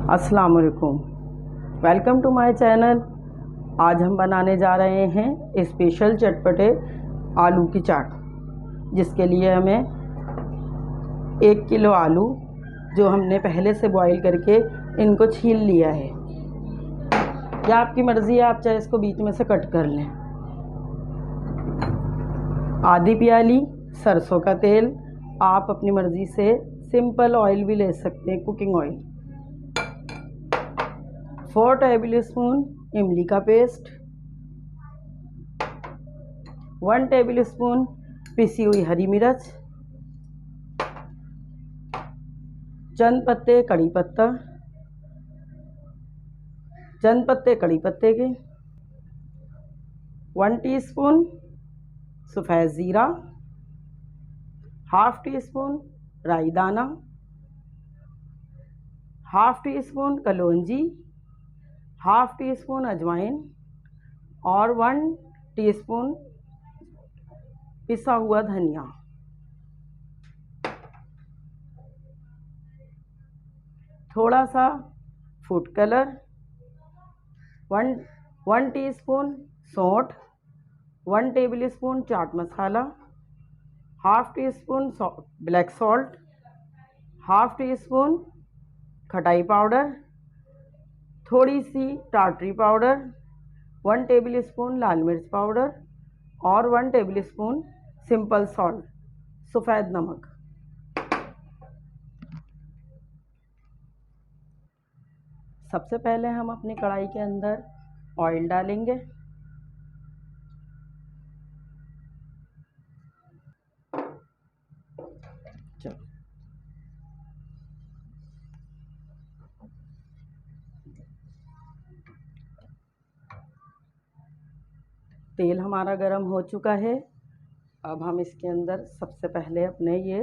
अस्सलाम वालेकुम, welcome to my channel. आज हम बनाने जा रहे हैं स्पेशल चटपटे आलू की चाट, जिसके लिए हमें 1 किलो आलू जो हमने पहले से बॉईल करके इनको छील लिया है, या आपकी मर्ज़ी है, आप चाहे इसको बीच में से कट कर लें। आधी प्याली सरसों का तेल, आप अपनी मर्ज़ी से सिंपल ऑयल भी ले सकते हैं, कुकिंग ऑयल। 4 टेबल स्पून इमली का पेस्ट, 1 टेबल स्पून पिसी हुई हरी मिर्च, चंद पत्ते कड़ी पत्ता, चंद पत्ते कड़ी पत्ते के, 1 टीस्पून सफ़ेद ज़ीरा, हाफ़ टी स्पून राई दाना, हाफ़ टी स्पून कलौंजी, हाफ़ टी स्पून अजवाइन और 1 टीस्पून पिसा हुआ धनिया। थोड़ा सा फूड कलर, 1 टीस्पून सौंठ, 1 टेबल स्पून चाट मसाला, half teaspoon black salt, half teaspoon खटाई पाउडर, थोड़ी सी टाटरी पाउडर, 1 टेबल स्पून लाल मिर्च पाउडर और 1 टेबल स्पून सिंपल सॉल्ट, सफ़ेद नमक। सबसे पहले हम अपनी कढ़ाई के अंदर ऑयल डालेंगे। तेल हमारा गर्म हो चुका है। अब हम इसके अंदर सबसे पहले अपने ये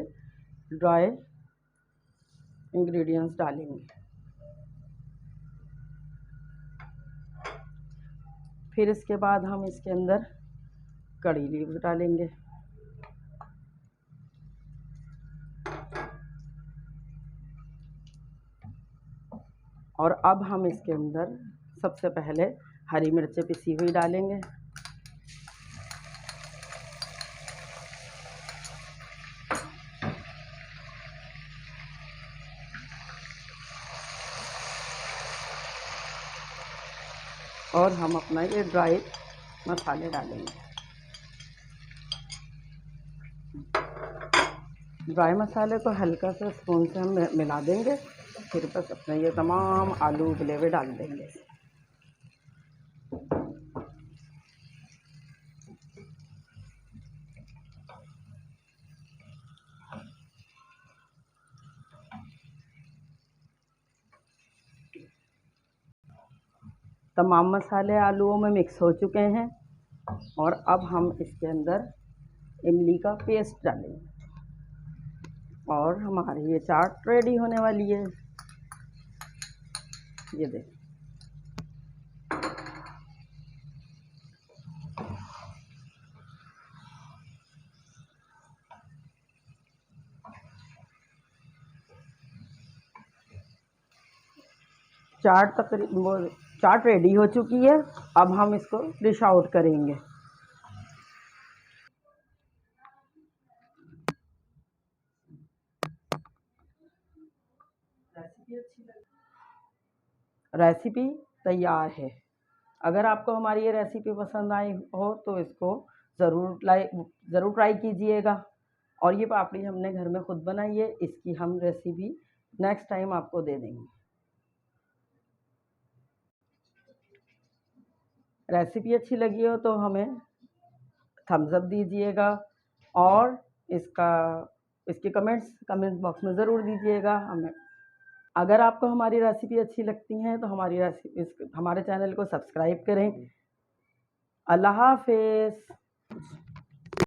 ड्राई इंग्रेडिएंट्स डालेंगे। फिर इसके बाद हम इसके अंदर कड़ी लीव्स डालेंगे। और अब हम इसके अंदर सबसे पहले हरी मिर्चें पिसी हुई डालेंगे। और हम अपना ये ड्राई मसाले डालेंगे। ड्राई मसाले को हल्का सा स्पून से हम मिला देंगे, फिर बस अपने ये तमाम आलू उबले हुए डाल देंगे। तमाम मसाले आलूओं में मिक्स हो चुके हैं और अब हम इसके अंदर इमली का पेस्ट डालेंगे और हमारी ये चाट रेडी होने वाली है। ये देखें, चाट रेडी हो चुकी है। अब हम इसको डिश आउट करेंगे। रेसिपी तैयार है। अगर आपको हमारी ये रेसिपी पसंद आई हो तो इसको ज़रूर ट्राई कीजिएगा। और ये पापड़ी हमने घर में ख़ुद बनाई है, इसकी हम रेसिपी नेक्स्ट टाइम आपको दे देंगे। रेसिपी अच्छी लगी हो तो हमें थम्स अप दीजिएगा और इसके कमेंट बॉक्स में ज़रूर दीजिएगा हमें। अगर आपको हमारी रेसिपी अच्छी लगती हैं तो हमारे चैनल को सब्सक्राइब करें। अल्लाह हाफ़िज़।